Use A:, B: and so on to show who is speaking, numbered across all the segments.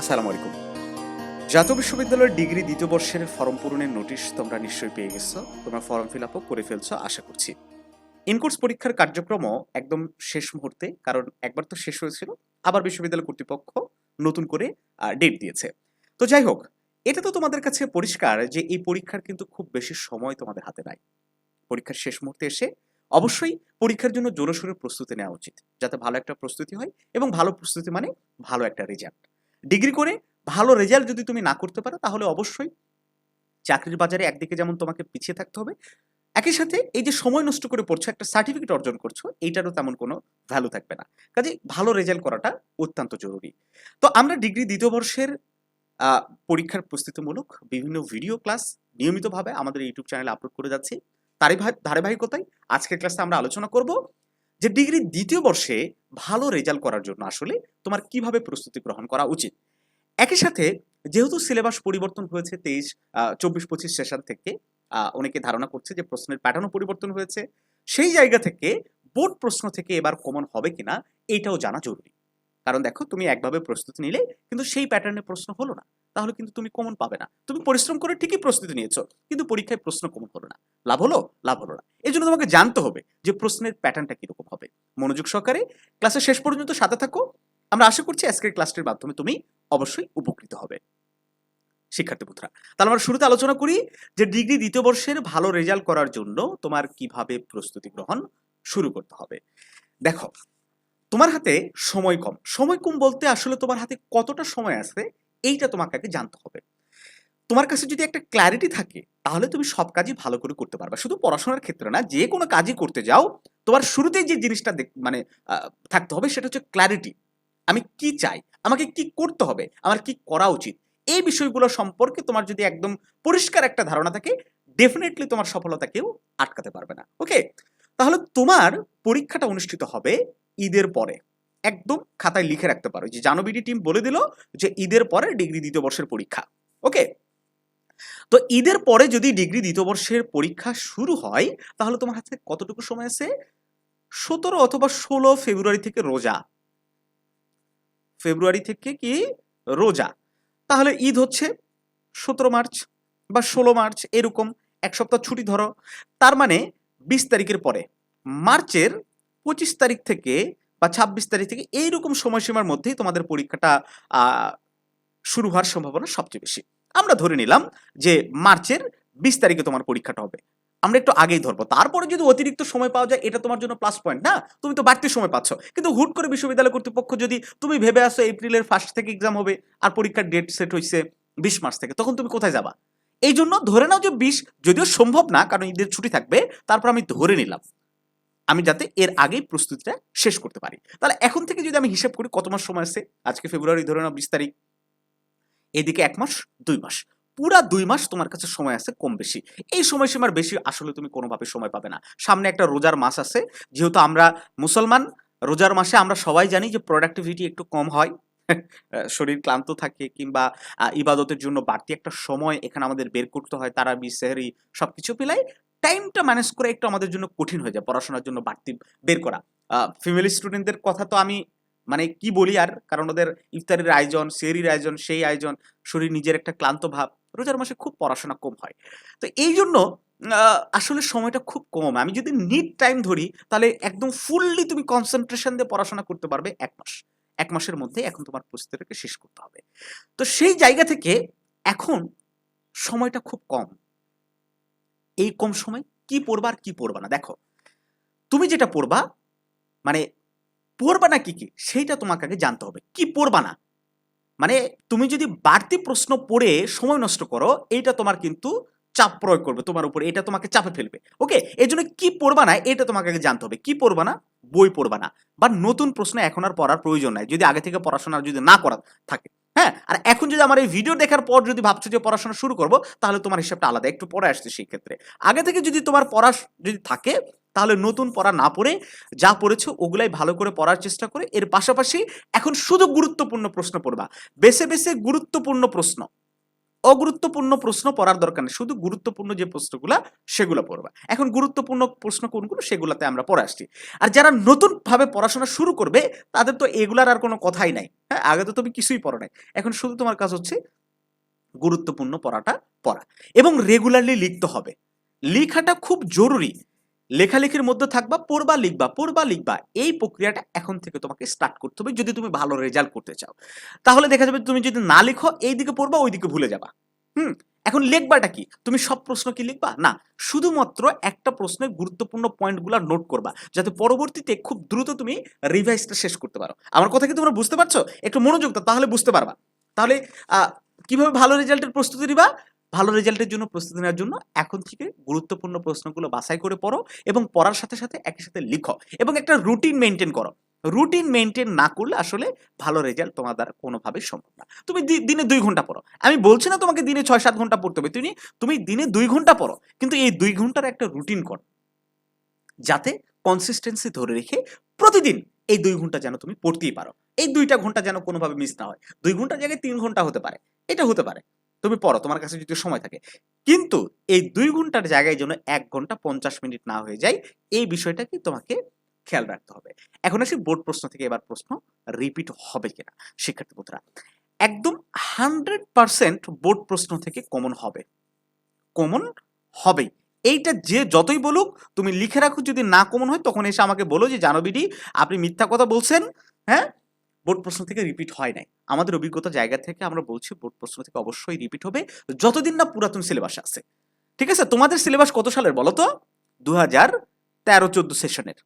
A: আসসালামু আলাইকুম। জাতীয় বিশ্ববিদ্যালয়ের ডিগ্রি দ্বিতীয় বর্ষের ফর্ম পূরণের নোটিশ তোমরা নিশ্চয়ই পেয়ে গেছো। তোমরা ফর্ম ফিল আপও করে ফেলছো আশা করছি। ইনকোর্স পরীক্ষার কার্যক্রমও একদম শেষ মুহূর্তে, কারণ একবার তো শেষ হয়েছিল, আবার বিশ্ববিদ্যালয় কর্তৃপক্ষ নতুন করে ডেট দিয়েছে। তো যাই হোক, এটা তো তোমাদের কাছে পরিষ্কার যে এই পরীক্ষার কিন্তু খুব বেশি সময় তোমাদের হাতে নাই। পরীক্ষার শেষ মুহূর্তে এসে অবশ্যই পরীক্ষার জন্য জোরসোরে প্রস্তুতি নেওয়া উচিত, যাতে ভালো একটা প্রস্তুতি হয়, এবং ভালো প্রস্তুতি মানে ভালো একটা রেজাল্ট। ডিগ্রি করে ভালো রেজাল্ট যদি তুমি না করতে পারো, তাহলে অবশ্যই চাকরির বাজারে একদিকে যেমন তোমাকে পিছিয়ে থাকতে হবে, একই সাথে এই যে সময় নষ্ট করে পড়ছো, একটা সার্টিফিকেট অর্জন করছো, এইটারও তেমন কোনো ভ্যালু থাকবে না। কাজে ভালো রেজাল্ট করাটা অত্যন্ত জরুরি। তো আমরা ডিগ্রি দ্বিতীয় বর্ষের পরীক্ষার প্রস্তুতিমূলক বিভিন্ন ভিডিও ক্লাস নিয়মিতভাবে আমাদের ইউটিউব চ্যানেলে আপলোড করে যাচ্ছি। তারই ধারাবাহিকতায় আজকের ক্লাসে আমরা আলোচনা করব যে ডিগ্রি দ্বিতীয় বর্ষে ভালো রেজাল্ট করার জন্য আসলে তোমার কিভাবে প্রস্তুতি গ্রহণ করা উচিত। একই সাথে যেহেতু সিলেবাস পরিবর্তন হয়েছে 24-25 সেশন থেকে, অনেকে ধারণা করছে যে প্রশ্নের প্যাটার্নও পরিবর্তন হয়েছে। সেই জায়গা থেকে বোর্ড প্রশ্ন থেকে এবার কমন হবে কিনা এইটাও জানা জরুরি। কারণ দেখো, তুমি একভাবে প্রস্তুতি নিলে কিন্তু সেই প্যাটার্নে প্রশ্ন হলো না, তাহলে কিন্তু তুমি কমন পাবে না। তুমি পরিশ্রম করে ঠিকই প্রস্তুতি নিয়েছো, কিন্তু পরীক্ষায় প্রশ্ন কমন হলো না, লাভ হলো? লাভ হলো না। এই জন্য তোমাকে জানতে হবে যে প্রশ্নের প্যাটার্নটা কিরকম হবে। মনোযোগ সহকারে ক্লাসের শেষ পর্যন্ত সাথে থাকো। আমরা আশা করছি আজকের ক্লাসটির মাধ্যমে তুমি অবশ্যই উপকৃত হবে। শিক্ষার্থী বন্ধুরা, তাহলে আমরা শুরুতে আলোচনা করি যে ডিগ্রি দ্বিতীয় বর্ষের ভালো রেজাল্ট করার জন্য তোমার কিভাবে প্রস্তুতি গ্রহণ শুরু করতে হবে। দেখো, তোমার হাতে সময় কম। সময় কম বলতে আসলে তোমার হাতে কতটা সময় আছে এইটা তোমাকে আগে জানতে হবে। তোমার কাছে যদি একটা ক্ল্যারিটি থাকে, তাহলে তুমি সব কাজই ভালো করে করতে পারবে। শুধু পড়াশোনার ক্ষেত্রে না, যে কোনো কাজই করতে যাও, তোমার শুরুতেই যে জিনিসটা মানে থাকতে হবে সেটা হচ্ছে ক্ল্যারিটি। আমি কি চাই, আমাকে কি করতে হবে, আমার কি করা উচিত, এই বিষয়গুলো সম্পর্কে তোমার যদি একদম পরিষ্কার একটা ধারণা থাকে, ডেফিনেটলি তোমার সফলতা কেউ আটকাতে পারবে না। ওকে, তাহলে তোমার পরীক্ষাটা অনুষ্ঠিত হবে ঈদের পরে। একদম খাতায় লিখে রাখতে পারো যে জানোবিডি টিম বলে দিল যে ঈদের পরে ডিগ্রি দ্বিতীয় বর্ষের পরীক্ষা। ওকে, তো ঈদের পরে যদি ডিগ্রি দ্বিতীয় বর্ষের পরীক্ষা শুরু হয়, তাহলে তোমার হাতে কতটুকু সময় আছে? 17 অথবা 16 ফেব্রুয়ারি থেকে রোজা। ফেব্রুয়ারি থেকে কি রোজা, তাহলে ঈদ হচ্ছে 17 মার্চ বা 16 মার্চ, এরকম এক সপ্তাহ ছুটি ধরো। তার মানে 20 তারিখের পরে, মার্চের 25 তারিখ থেকে বা 26 তারিখ থেকে এইরকম সময়সীমার মধ্যেই তোমাদের পরীক্ষাটা শুরু হওয়ার সম্ভাবনা সবচেয়ে বেশি। আমরা ধরে নিলাম যে মার্চের 20 তারিখে তোমার পরীক্ষাটা হবে, আমরা একটু আগেই ধরবো। তারপরে যদি অতিরিক্ত সময় পাওয়া যায়, এটা তোমার জন্য প্লাস পয়েন্ট না, তুমি তো বাড়তি সময় পাচ্ছ। কিন্তু হুট করে বিশ্ববিদ্যালয় কর্তৃপক্ষ যদি তুমি ভেবে আসো এপ্রিলের 1 থেকে এক্সাম হবে, আর পরীক্ষার ডেট সেট হয়েছে 20 মার্চ থেকে, তখন তুমি কোথায় যাবা? এই জন্য ধরে নাও যে 20, যদিও সম্ভব না কারণ ঈদের ছুটি থাকবে, তারপর আমি ধরে নিলাম আমি যাতে এর আগেই প্রস্তুতিটা শেষ করতে পারি। তাহলে এখন থেকে যদি আমি হিসাব করি কত মাস সময় আছে, আজকে ফেব্রুয়ারি, ধরে নাও 20 তারিখ, এদিকে 1 মাস, 2 মাস, পুরা 2 মাস তোমার কাছে সময় আছে কম বেশি। এই সময়সীমার বেশি আসলে তুমি কোনোভাবে সময় পাবে না। সামনে একটা রোজার মাস আছে, যেহেতু আমরা মুসলমান, রোজার মাসে আমরা সবাই জানি যে প্রোডাক্টিভিটি একটু কম হয়, শরীর ক্লান্ত থাকে, কিংবা ইবাদতের জন্য বাড়তি একটা সময় এখানে আমাদের বের করতে হয়। তারাবি, সেহরি সবকিছু মিলাই টাইমটা ম্যানেজ করে একটু আমাদের জন্য কঠিন হয়ে যায় পড়াশোনার জন্য বাড়তি বের করা। ফিমেল স্টুডেন্টদের কথা তো আমি মানে কি বলি আর, কারণ ওদের ইফতারের আয়োজন, সেহরির আয়োজন, সেই আয়োজন, শরীর নিজের একটা ক্লান্ত ভাব, রোজার মাসে খুব পড়াশোনা কম হয়। তো এই জন্য আসলে সময়টা খুব কম। আমি যদি নিট টাইম ধরি, তাহলে একদম ফুললি তুমি কনসেন্ট্রেশন দিয়ে পড়াশোনা করতে পারবে 1 মাস। 1 মাসের মধ্যে এখন তোমার প্রস্তুতিটাকে শেষ করতে হবে। তো সেই জায়গা থেকে এখন সময়টা খুব কম। এই কম সময় কি পড়বা আর কি পড়বা না, দেখো তুমি যেটা পড়বা, মানে পড়বা না কি কি সেইটা তোমাকে আগে জানতে হবে। কি পড়বা না মানে, তুমি যদি বাড়তি প্রশ্ন পড়ে সময় নষ্ট করো, এইটা তোমার কিন্তু চাপ প্রয়োগ করবে তোমার উপরে, এটা তোমাকে চাপে ফেলবে। ওকে, এই জন্য কি পড়বা না এটা তোমাকে আগে জানতে হবে। কি পড়বা না? বই পড়বা না, বা নতুন প্রশ্ন এখন আর পড়ার প্রয়োজন নাই যদি আগে থেকে পড়াশোনা যদি না করা থাকে। হ্যাঁ, আর এখন যদি আমার এই ভিডিও দেখার পর যদি ভাবছো যে পড়াশোনা শুরু করবো, তাহলে তোমার হিসাবটা আলাদা, একটু পরে আসছে। সেই ক্ষেত্রে আগে থেকে যদি তোমার পড়া যদি থাকে, তাহলে নতুন পড়া না পড়ে যা পড়েছো ওগুলাই ভালো করে পড়ার চেষ্টা করে, এর পাশাপাশি এখন শুধু গুরুত্বপূর্ণ প্রশ্ন পড়বা, বেছে বেছে গুরুত্বপূর্ণ প্রশ্ন। অগুরুত্বপূর্ণ প্রশ্ন পড়ার দরকার নেই, শুধু গুরুত্বপূর্ণ যে প্রশ্নগুলা সেগুলো পড়বা। এখন গুরুত্বপূর্ণ প্রশ্ন কোনগুলো সেগুলাতে আমরা পড়ে আসছি। আর যারা নতুনভাবে পড়াশোনা শুরু করবে তাদের তো এগুলার আর কোনো কথাই নাই। হ্যাঁ, আগে তো তুমি কিছুই পড়ো নাই, এখন শুধু তোমার কাজ হচ্ছে গুরুত্বপূর্ণ পড়াটা পড়া এবং রেগুলারলি লিখতে হবে। লেখাটা খুব জরুরি। লেখালেখির মধ্যে থাকবা, পড়বা লিখবা, এই প্রক্রিয়াটা এখন থেকে তোমাকে স্টার্ট করতে হবে যদি তুমি ভালো রেজাল্ট করতে চাও। তাহলে দেখা যাবে তুমি যদি না লিখো এইদিকে পড়বা ওইদিকে ভুলে যাবা। এখন লিখবাটা কি? তুমি সব প্রশ্ন কি লিখবা না, শুধুমাত্র একটা প্রশ্নের গুরুত্বপূর্ণ পয়েন্টগুলো নোট করবা যাতে পরবর্তীতে খুব দ্রুত তুমি রিভাইজটা শেষ করতে পারো। আমার কথা কি তোমরা বুঝতে পারছো? একটু মনোযোগ দাও, তাহলে বুঝতে পারবা। তাহলে কিভাবে ভালো রেজাল্টের প্রস্তুতি নিবা? ভালো রেজাল্টের জন্য প্রস্তুতি নেওয়ার জন্য এখন থেকে গুরুত্বপূর্ণ প্রশ্নগুলো বাছাই করে পড়ো এবং পড়ার সাথে সাথে একই সাথে লিখো এবং একটা রুটিন মেনটেন করো। রুটিন মেনটেন না করলে আসলে ভালো রেজাল্ট তোমার দ্বারা কোনোভাবেই সম্ভব না। তুমি দিনে 2 ঘন্টা পড়ো, আমি বলছি না তোমাকে দিনে 6-7 ঘন্টা পড়তে হবে, তুমি দিনে 2 ঘন্টা পড়ো, কিন্তু এই 2 ঘন্টার একটা রুটিন করো যাতে কনসিস্টেন্সি ধরে রেখে প্রতিদিন এই 2 ঘন্টা যেন তুমি পড়তেই পারো। এই 2টা ঘন্টা যেন কোনোভাবে মিস না হয়। 2 ঘন্টার জায়গায় 3 ঘন্টা হতে পারে, এটা হতে পারে। তুমি পড়ো তোমার কাছে যদি সময় থাকে, কিন্তু এই 2 ঘন্টার জায়গায় যেন 1 ঘন্টা 50 মিনিট না হয়ে যায়, এই বিষয়টা কি তোমাকে খেয়াল রাখতে হবে। এখন আসি বোর্ড প্রশ্ন থেকে এবার প্রশ্ন রিপিট হবে কিনা। শিক্ষার্থী বন্ধুরা, একদম 100% বোর্ড প্রশ্ন থেকে কমন হবে, কমন হবেই। এইটা যে যতই বলুক তুমি লিখে রাখো, যদি না কমন হয় তখন এসে আমাকে বলো যে জানো বিডি আপনি মিথ্যা কথা বলছেন, হ্যাঁ বোর্ড প্রশ্ন থেকে রিপিট হয় নাই। আমাদের অভিজ্ঞতা জায়গা থেকে আমরা বলছি বোর্ড প্রশ্ন থেকে অবশ্যই রিপিট হবে যতদিন না পুরাতন সিলেবাস আছে। ঠিক আছে, তোমাদের সিলেবাস কত সালের বলো তো? 2013-14 সেশনের।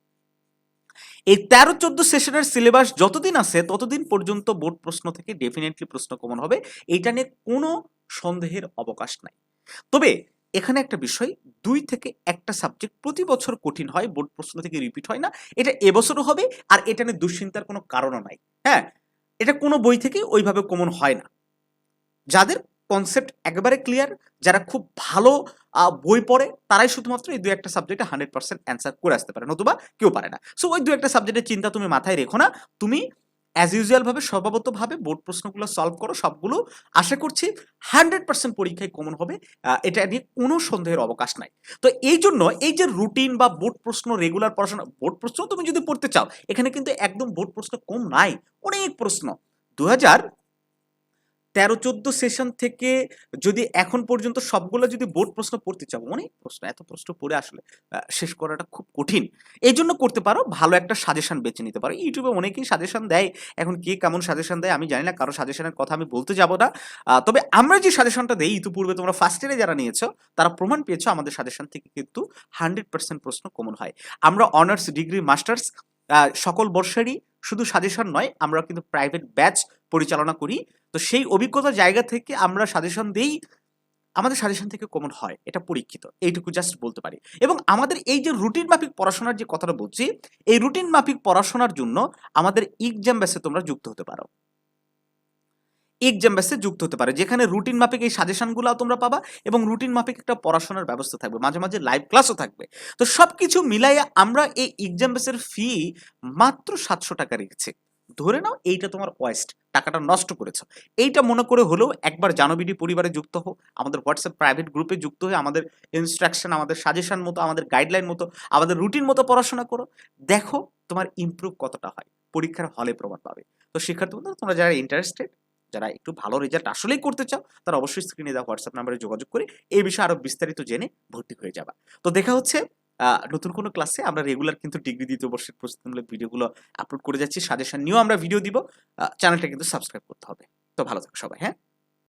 A: এই 13-14 সেশনের সিলেবাস যতদিন আছে ততদিন পর্যন্ত বোর্ড প্রশ্ন থেকে ডেফিনেটলি প্রশ্ন কমন হবে, এইটা নিয়ে কোনো সন্দেহের অবকাশ নাই। তবে এখানে একটা বিষয়, 2 থেকে 1টা সাবজেক্ট প্রতি বছর কঠিন হয়, বোর্ড প্রশ্ন থেকে রিপিট হয় না, এটা এবছরও হবে আর এটা নিয়ে দুশ্চিন্তার কোনো কারণও নাই। হ্যাঁ, এটা কোনো বই থেকে ওইভাবে কমন হয় না। যাদের কনসেপ্ট একেবারে ক্লিয়ার, যারা খুব ভালো বই পড়ে তারাই শুধুমাত্র এই 2-1টা সাবজেক্টে 100% অ্যান্সার করে আসতে পারে, নতুবা কেউ পারে না। সো ওই 2-1টা সাবজেক্টের চিন্তা তুমি মাথায় রেখো না, তুমি অ্যাজ ইউজুয়াল ভাবে স্বভাবতভাবে বোর্ড প্রশ্নগুলো সলভ করো, সবগুলো আশা করছি 100% পরীক্ষায় কমন হবে, এটা নিয়ে কোনো সন্দেহের অবকাশ নাই। তো এই জন্য এই যে রুটিন বা বোর্ড প্রশ্ন রেগুলার পড়াশোনা, বোর্ড প্রশ্ন তুমি যদি পড়তে চাও এখানে কিন্তু একদম বোর্ড প্রশ্ন কম নাই, অনেক প্রশ্ন। 2013-14 সেশন থেকে যদি এখন পর্যন্ত সবগুলো যদি বোর্ড প্রশ্ন পড়তে চাও, অনেক প্রশ্ন, এত প্রশ্ন পড়ে আসলে শেষ করাটা খুব কঠিন। এই জন্য করতে পারো ভালো একটা সাজেশন বেছে নিতে পারো। ইউটিউবে অনেকেই সাজেশন দেয়, এখন কে কেমন সাজেশন দেয় আমি জানি না, কারো সাজেশনের কথা আমি বলতে যাব না। তবে আমরা যে সাজেশনটা দেই, ইতিপূর্বে তোমরা ফার্স্ট ইয়ারে যারা নিয়েছো তারা প্রমাণ পেয়েছো আমাদের সাজেশন থেকে কিন্তু 100% প্রশ্ন কমন হয়। আমরা অনার্স, ডিগ্রি, মাস্টার্স সকল বর্ষেরই শুধু সাজেশন নয়, আমরা কিন্তু প্রাইভেট ব্যাচ পরিচালনা করি। তো সেই অভিজ্ঞতার জায়গা থেকে আমরা সাজেশন দেই, আমাদের সাজেশন থেকে কমন হয়, এটা পরীক্ষিত, এইটুকু জাস্ট বলতে পারি। এবং আমাদের এই যে রুটিন মাফিক পড়াশোনার যে কথাটা বলছি, এই রুটিন মাফিক পড়াশোনার জন্য আমাদের এক্সাম ব্যাচে তোমরা যুক্ত হতে পারো, এক্সাম ব্যাচে যুক্ত হতে পারো, যেখানে রুটিন মাফিক এই সাজেশনগুলো তোমরা পাবা এবং রুটিন মাফিক একটা পড়াশোনার ব্যবস্থা থাকবে, মাঝে মাঝে লাইভ ক্লাসও থাকবে। তো সবকিছু মিলাইয়া আমরা এই এক্সাম ব্যাচের ফি মাত্র 700 টাকা রেখেছি। ধরে নাও এইটা তোমার ওয়েস্ট, টাকাটা নষ্ট করেছো, এইটা মনে করে হলেও একবার জানবিডি পরিবারে যুক্ত হও, আমাদের হোয়াটসঅ্যাপ প্রাইভেট গ্রুপে যুক্ত হয়ে আমাদের ইনস্ট্রাকশন, আমাদের সাজেশন মতো, আমাদের গাইডলাইন মতো, আমাদের রুটিন মতো পড়াশোনা করো, দেখো তোমার ইমপ্রুভ কতটা হয়, পরীক্ষার হলে প্রমাণ পাবে। তো শিক্ষার্থী বন্ধুরা, তোমরা যারা ইন্টারেস্টেড, যারা একটু ভালো রেজাল্ট আসলেই করতে চাও, তারা অবশ্যই স্ক্রিনে দেওয়া হোয়াটসঅ্যাপ নাম্বারে যোগাযোগ করে এই বিষয়ে আরো বিস্তারিত জেনে ভর্তি হয়ে যাবা। তো দেখা হচ্ছে নতুন কোনো ক্লাসে। আমরা রেগুলার কিন্তু ডিগ্রি 2য় বর্ষের প্রস্তুতিমূলক ভিডিওগুলো আপলোড করে যাচ্ছি, সাজেশন নিয়েও আমরা ভিডিও দিব। চ্যানেলটা কিন্তু সাবস্ক্রাইব করতে হবে। তো ভালো থাকো সবাই, হ্যাঁ।